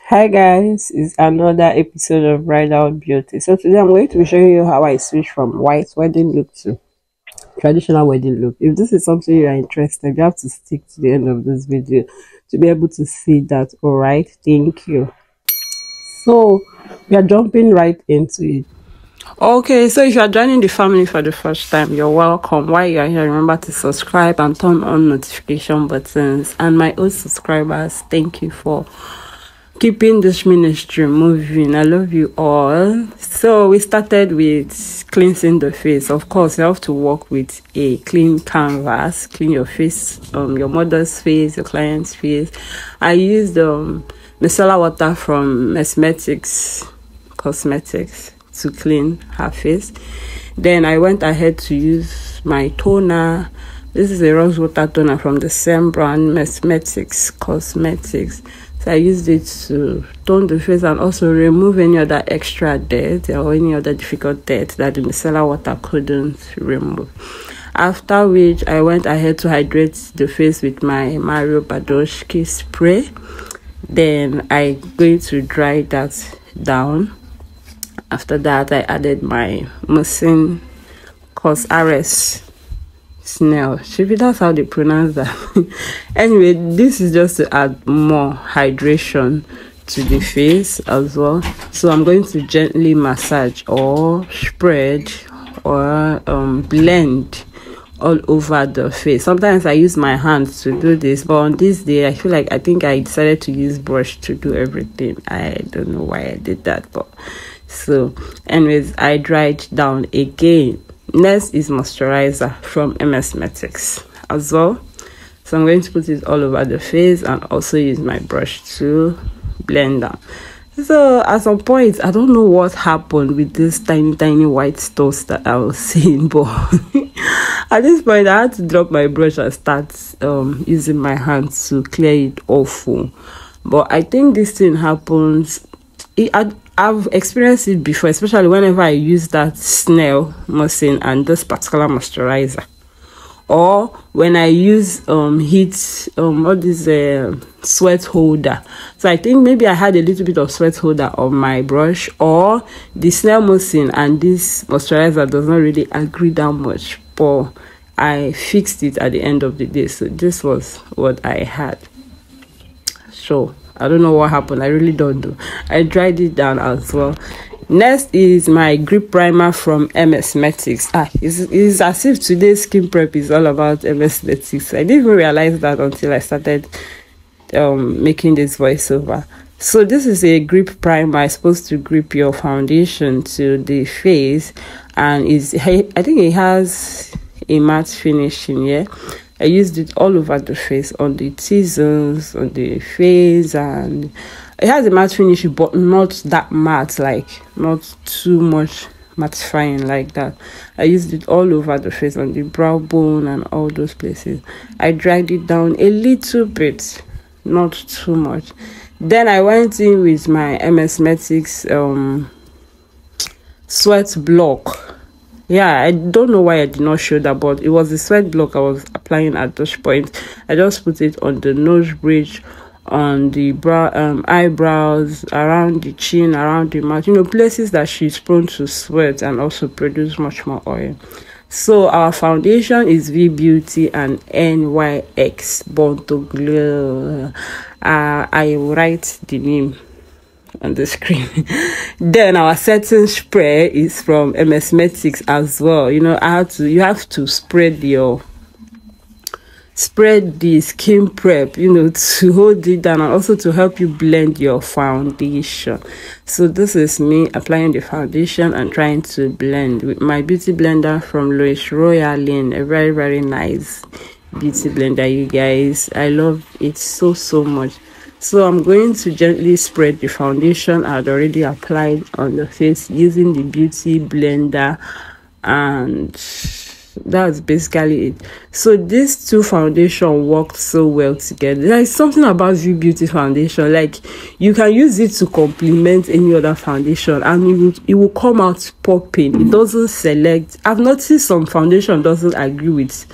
Hi guys, it's another episode of Bridal Beauty. So today I'm going to be showing you how I switch from white wedding look to traditional wedding look. If this is something you are interested, you have to stick to the end of this video to be able to see that. Alright, thank you. So we are jumping right into it. Okay, so if you are joining the family for the first time, you're welcome. While you are here, remember to subscribe and turn on notification buttons. And my old subscribers, thank you for keeping this ministry moving. I love you all. So we started with cleansing the face. Of course, you have to work with a clean canvas. Clean your face, your mother's face, your client's face. I used micellar water from Msmetics Cosmetics to clean her face. Then I went ahead to use my toner. This is a rose water toner from the same brand, Msmetics Cosmetics. So I used it to tone the face and also remove any other extra dirt or any other difficult dirt that the micellar water couldn't remove. After which, I went ahead to hydrate the face with my Mario Badowski spray. Then I'm going to dry that down. After that, I added my corsrx snail. Maybe that's how they pronounce that. Anyway, this is just to add more hydration to the face as well. So I'm going to gently massage or spread or blend all over the face. Sometimes I use my hands to do this, but on this day I think I decided to use brush to do everything. I don't know why I did that, but so anyways, I dried down again. Next is moisturizer from Msmetics as well. So I'm going to put it all over the face and also use my brush to blend down. So at some point, I don't know what happened with this tiny white stones that I was seeing, but at this point I had to drop my brush and start using my hands to clear it off. But I think this thing happens. I've experienced it before, especially whenever I use that snail mucin and this particular moisturizer, or when I use all this sweat holder. So I think maybe I had a little bit of sweat holder on my brush, or the snail mucin and this moisturizer does not really agree that much, but I fixed it at the end of the day. So this was what I had. So I don't know what happened. I really don't know. I dried it down as well. Next is my grip primer from Msmetics. It's as if today's skin prep is all about Msmetics. I didn't even realize that until I started making this voiceover. So this is a grip primer. It's supposed to grip your foundation to the face, and I think it has a matte finish in here. I used it all over the face, on the T-zones, on the face, and it has a matte finish, but not that matte, like not too much mattifying like that. I used it all over the face, on the brow bone and all those places. I dragged it down a little bit, not too much. Then I went in with my Msmetics sweat block. Yeah, I don't know why I did not show that, but it was the sweat block I was applying at this point. I just put it on the nose bridge, on the brow, eyebrows, around the chin, around the mouth, places that she's prone to sweat and also produce much more oil. So our foundation is V Beauty and NYX Born to Glow. I will write the name on the screen. Then our setting spray is from Msmetics as well. You have to spread the skin prep, to hold it down and also to help you blend your foundation. So this is me applying the foundation and trying to blend with my beauty blender from Royalin. A very, very nice beauty blender, you guys. I love it so much. So I'm going to gently spread the foundation I had already applied on the face using the beauty blender, and that's basically it. So these two foundation worked so well together. There is something about V Beauty foundation, like you can use it to complement any other foundation and it will come out popping. It doesn't select. I've noticed some foundation doesn't agree with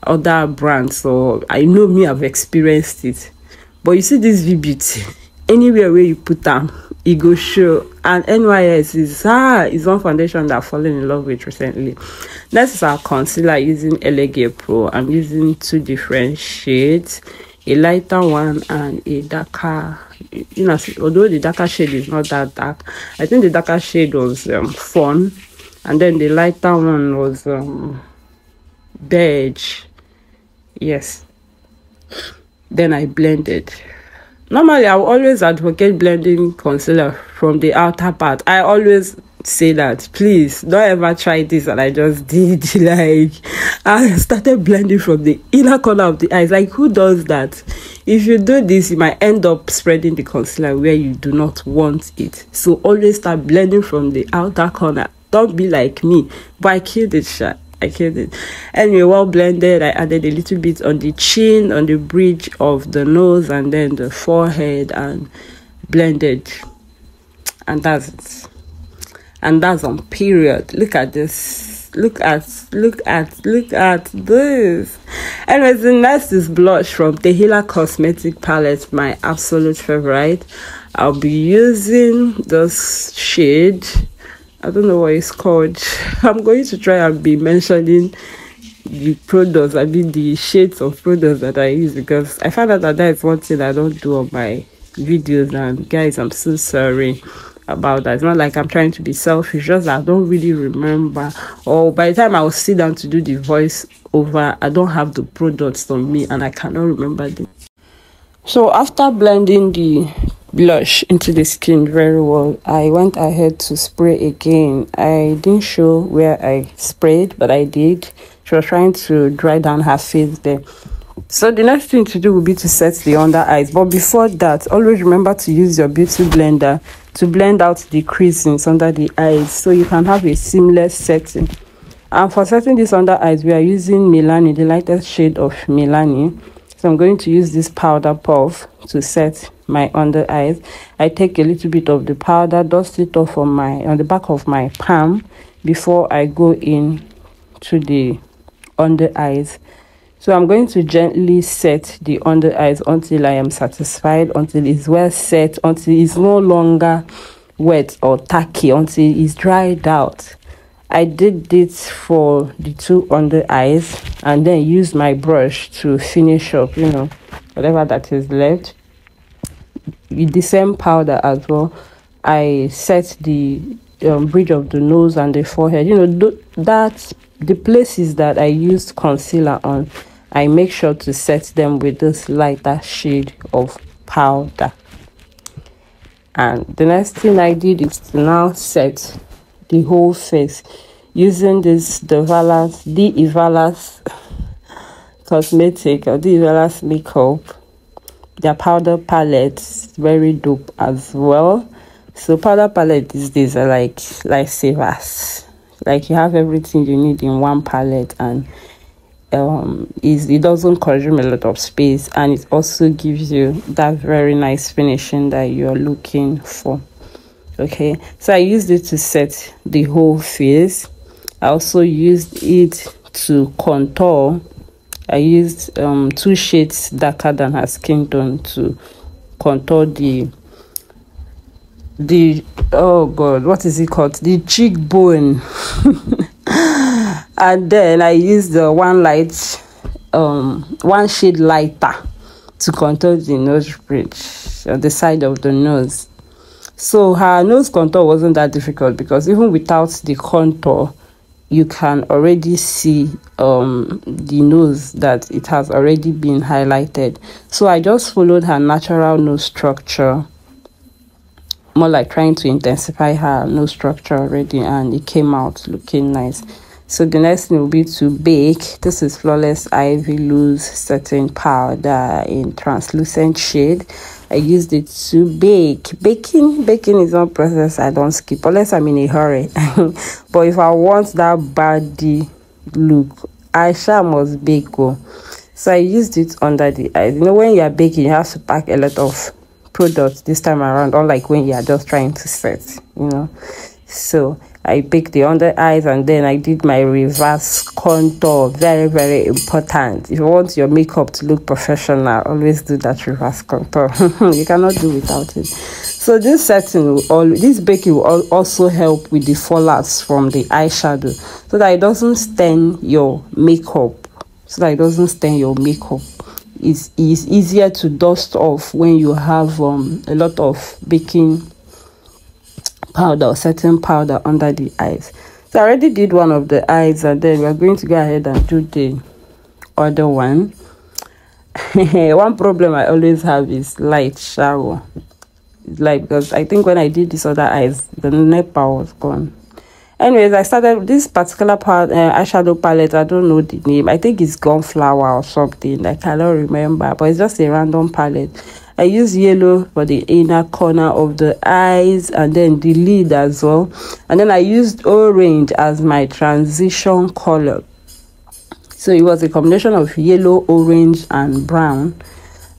other brands, so I know I've experienced it. But you see this V Beauty, anywhere where you put them, it go show. And NYS is one foundation that I've fallen in love with recently. Next is our concealer using Elegant Pro. I'm using 2 different shades, a lighter one and a darker. You know, although the darker shade is not that dark, I think the darker shade was fun, and then the lighter one was beige. Yes. Then I blended. Normally, I will always advocate blending concealer from the outer part. I always say that, please don't ever try this, and I just did. Like, I started blending from the inner corner of the eyes. Like, who does that? If you do this, you might end up spreading the concealer where you do not want it. So always start blending from the outer corner. Don't be like me. But I killed it, shot. I killed it. Anyway, well blended. I added a little bit on the chin, on the bridge of the nose, and then the forehead, and blended. And that's it. And that's on period. Look at this. Look at this. Anyways, the next is blush from Tehila Cosmetic Palette, my absolute favorite. I'll be using this shade. I don't know what it's called. I'm going to try and be mentioning the products, I mean the shades of products that I use, because I found out that is one thing I don't do on my videos. And guys, I'm so sorry about that. It's not like I'm trying to be selfish, just I don't really remember, or by the time I will sit down to do the voice over, I don't have the products on me and I cannot remember them. So after blending the blush into the skin very well, I went ahead to spray again. I didn't show where I sprayed, but I did. She was trying to dry down her face there. So the next thing to do will be to set the under eyes. But before that, always remember to use your beauty blender to blend out the creasings under the eyes, so you can have a seamless setting. And for setting this under eyes, we are using Milani, the lightest shade of Milani. So I'm going to use this powder puff to set my under eyes. I take a little bit of the powder, dust it off on the back of my palm before I go in to the under eyes. So I'm going to gently set the under eyes until I am satisfied, until it's well set, until it's no longer wet or tacky, until it's dried out. I did this for the 2 under eyes, and then use my brush to finish up, you know, whatever that is left. With the same powder as well, I set the bridge of the nose and the forehead. You know, that's the places that I used concealer on. I make sure to set them with this lighter shade of powder. And the next thing I did is to now set the whole face using this devalas cosmetic or devalas makeup. Their powder palette is very dope as well. So powder palette these days are like lifesavers. Like, you have everything you need in one palette, and it doesn't consume a lot of space, and it also gives you that very nice finishing that you're looking for. Okay, so I used it to set the whole face. I also used it to contour. I used 2 shades darker than her skin tone to contour the oh god, what is it called, the cheekbone. And then I used the one shade lighter to contour the nose bridge on the side of the nose. So her nose contour wasn't that difficult, because even without the contour, you can already see the nose that it has already been highlighted. So I just followed her natural nose structure, more like trying to intensify her nose structure already, and it came out looking nice. So the next thing will be to bake. This is Flawless Ivy Loose Setting Powder in translucent shade. I used it to bake. Baking is one process I don't skip unless I'm in a hurry. But if I want that body look, I must bake. So I used it under the eyes. You know, when you are baking, you have to pack a lot of products this time around, unlike when you are just trying to set, you know. So I baked the under eyes, and then I did my reverse contour. Very, very important. If you want your makeup to look professional, always do that reverse contour. You cannot do without it. So this setting this baking will also help with the fallouts from the eyeshadow, so that it doesn't stain your makeup. It's easier to dust off when you have a lot of baking powder or setting powder under the eyes. So I already did one of the eyes, and then we're going to go ahead and do the other one. One problem I always have is light shower. Like, because I think when I did this other eyes, the NEPA was gone. Anyways, I started this particular eyeshadow palette. I don't know the name. I think it's Gunflower or something. I cannot remember, but it's just a random palette. I use yellow for the inner corner of the eyes, and then the lid as well. And then I used orange as my transition color. So it was a combination of yellow, orange, and brown.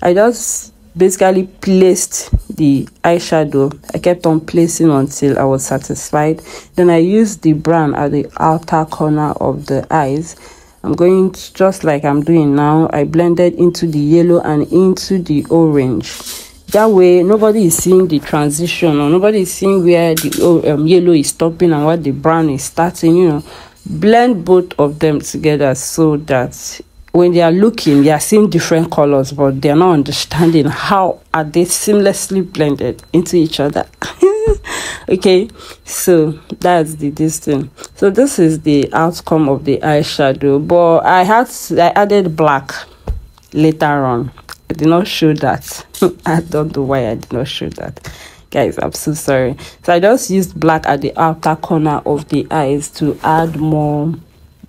I just basically placed the eyeshadow. I kept on placing until I was satisfied. Then I used the brown at the outer corner of the eyes. I'm going to, just like I'm doing now, I blended into the yellow and into the orange. That way nobody is seeing the transition, or nobody is seeing where the yellow is stopping and what the brown is starting. You know, blend both of them together so that when they are looking, they are seeing different colors, but they are not understanding how are they seamlessly blended into each other. Okay, so that's this thing. So this is the outcome of the eyeshadow, but I added black later on. I did not show that. I don't know why I did not show that, guys. I'm so sorry. So I just used black at the outer corner of the eyes to add more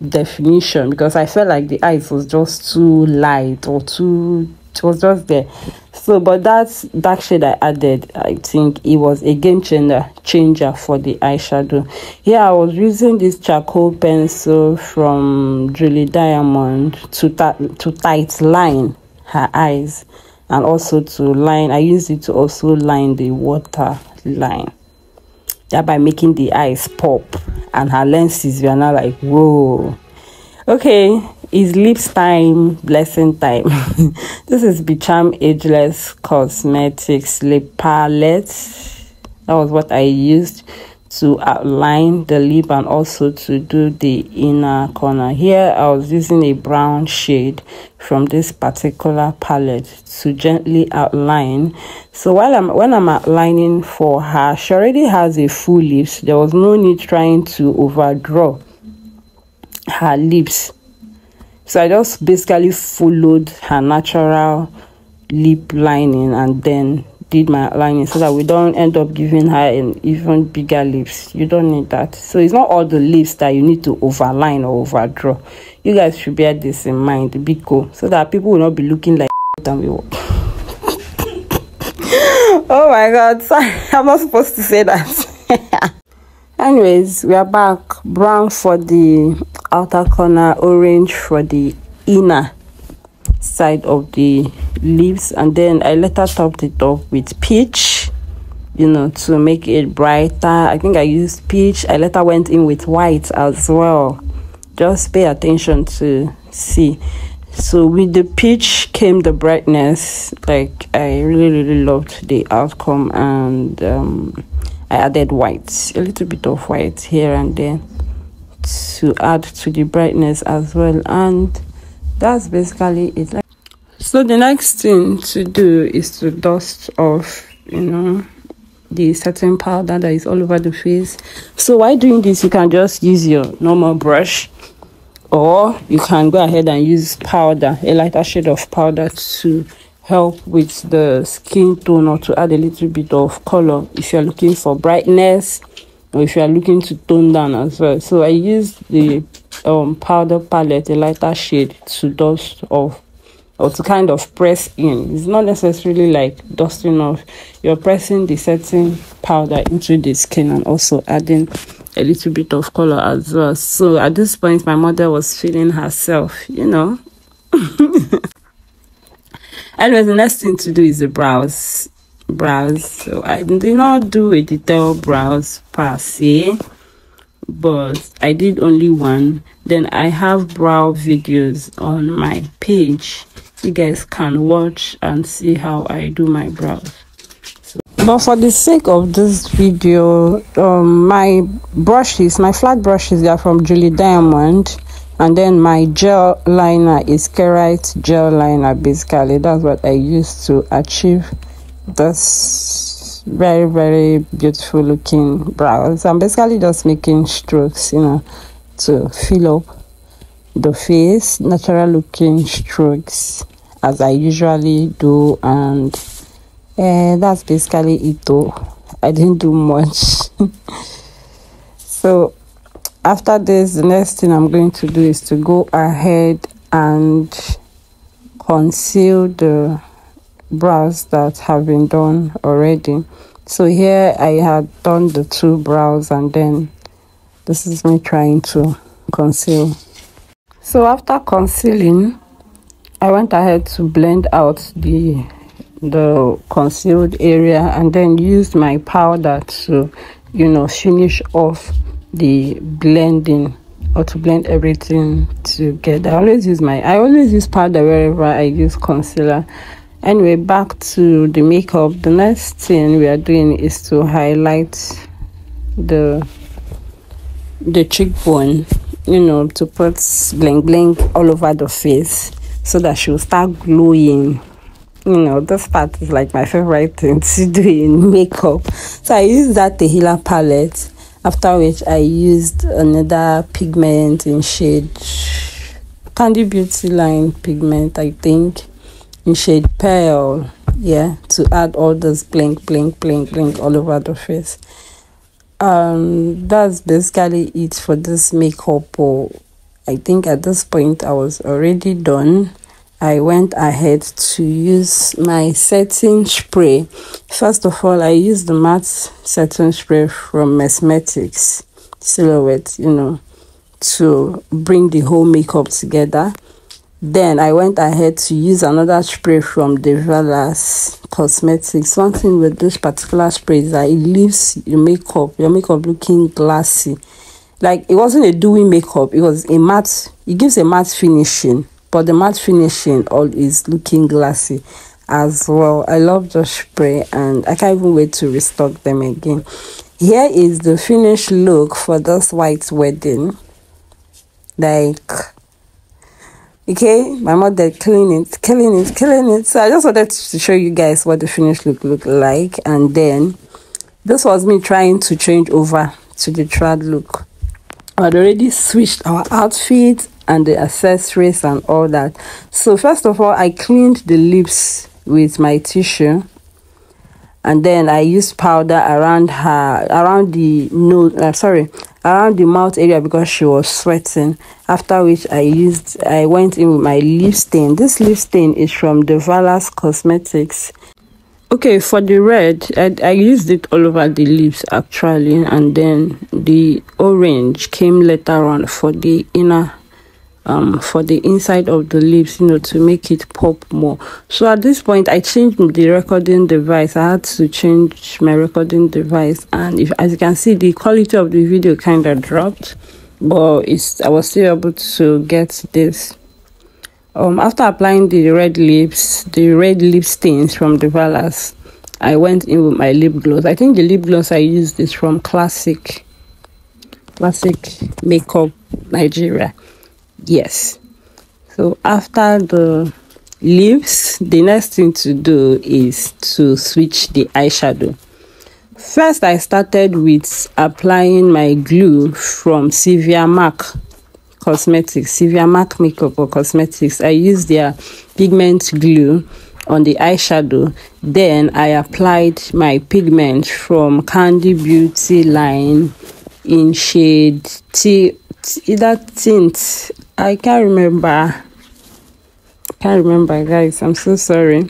definition, because I felt like the eyes was just too light, or it was just there. So but that dark shade I added, I think it was a game changer for the eyeshadow. Here I was using this charcoal pencil from Julie Diamond to tight line her eyes, and also I used it to also line the water line, thereby making the eyes pop, and her lenses were now like, whoa. Okay, it's lips time, blessing time. This is Becham Ageless Cosmetics lip palette. That was what I used to outline the lip and also to do the inner corner. Here I was using a brown shade from this particular palette to gently outline. So when I'm outlining for her, she already has a full lips. There was no need trying to overdraw her lips. So I just basically followed her natural lip lining and then did my outlining, so that we don't end up giving her an even bigger lips. You don't need that. So it's not all the lips that you need to overline or overdraw. You guys should bear this in mind, Biko, so that people will not be looking like than we were. Oh my god, sorry, I'm not supposed to say that. Anyways, we are back. Brown for the outer corner, orange for the inner side of the lips, and then I later topped it up with peach, you know, to make it brighter. I think I used peach. I later went in with white as well. Just pay attention to see. So with the peach came the brightness. Like, I really loved the outcome, and I added white, a little bit of white here and there to add to the brightness as well. And that's basically it. So the next thing to do is to dust off, you know, the setting powder that is all over the face. So while doing this, you can just use your normal brush, or you can go ahead and use powder, a lighter shade of powder, to help with the skin tone, or to add a little bit of color if you're looking for brightness, or if you are looking to tone down as well. So I used the powder palette, a lighter shade, to dust off, or to kind of press in. It's not necessarily like dusting off. You're pressing the setting powder into the skin and also adding a little bit of color as well. So at this point, my mother was feeling herself, you know. Anyways, the next thing to do is the brows. So I did not do a detailed brows per se, but I did only one. Then I have brow videos on my page. You guys can watch and see how I do my brows. But for the sake of this video, my brushes, my flat brushes, they are from Julie Diamond, and then my gel liner is kerite gel liner. Basically, that's what I use to achieve this very, very beautiful looking brows. I'm basically just making strokes, you know, to fill up the face, natural looking strokes as I usually do, and that's basically it though. I didn't do much. So after this, the next thing I'm going to do is to go ahead and conceal the brows that have been done already. So here I had done the two brows, and then this is me trying to conceal. So after concealing, I went ahead to blend out the concealed area, and then used my powder to, you know, finish off the blending, or to blend everything together. I always use powder wherever I use concealer. Anyway, back to the makeup. The next thing we are doing is to highlight the cheekbone, you know, to put bling bling all over the face so that she will start glowing. You know, this part is like my favorite thing to do in makeup. So I used that tehila palette, after which I used another pigment in shade Candy Beauty line pigment, I think, in shade Pearl, yeah, to add all this blink all over the face. That's basically it for this makeup. I think at this point I was already done. I went ahead to use my setting spray. First of all, I used the matte setting spray from Msmetics Silhouette, you know, to bring the whole makeup together. Then I went ahead to use another spray from devalas Cosmetics. One thing with this particular spray is that it leaves your makeup looking glassy. Like, it wasn't a dewy makeup, it was a matte. It gives a matte finishing, but the matte finishing all is looking glassy as well. I love the spray, and I can't even wait to restock them again. Here is the finished look for this white wedding. Like, okay, my mother killing it. So I just wanted to show you guys what the finished look looked like. And then this was me trying to change over to the trad look. I had already switched our outfit and the accessories and all that. So first of all, I cleaned the lips with my tissue, and then I used powder around the mouth area because she was sweating. After which I went in with my lip stain. This lip stain is from devalas Cosmetics. Okay, for the red, I used it all over the lips actually, and then the orange came later on for the inner for the inside of the lips, you know, to make it pop more. So at this point I changed the recording device. I had to change my recording device, and as you can see, the quality of the video kind of dropped, but I was still able to get this. After applying the red lip stains from devalas, I went in with my lip gloss. I think the lip gloss I used is from Classic Makeup Nigeria. Yes. So after the lips, the next thing to do is to switch the eyeshadow. First, I started with applying my glue from Sylvia Mac Makeup or Cosmetics. I used their pigment glue on the eyeshadow. Then I applied my pigment from Candy Beauty line in shade either tint. I can't remember, guys. I'm so sorry.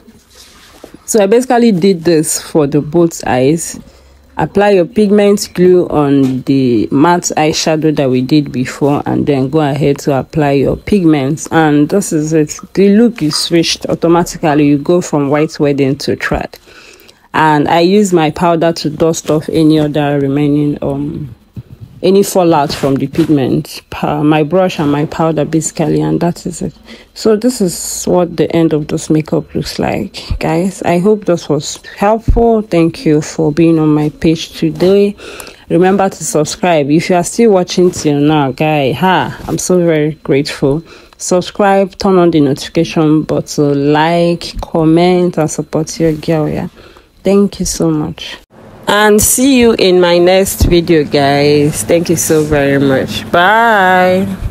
So I basically did this for the both eyes. Apply your pigment glue on the matte eyeshadow that we did before, and then go ahead to apply your pigments, and this is it. The look is switched automatically. You go from white wedding to trad. And I use my powder to dust off any other remaining any fallout from the pigment. My brush and my powder basically, and that is it. So this is what the end of this makeup looks like, guys. I hope this was helpful. Thank you for being on my page today. Remember to subscribe if you are still watching till now, guy. I'm so very grateful. Subscribe, turn on the notification button, like, comment, and support your girl. Yeah, thank you so much, and see you in my next video, guys. Thank you so very much. Bye.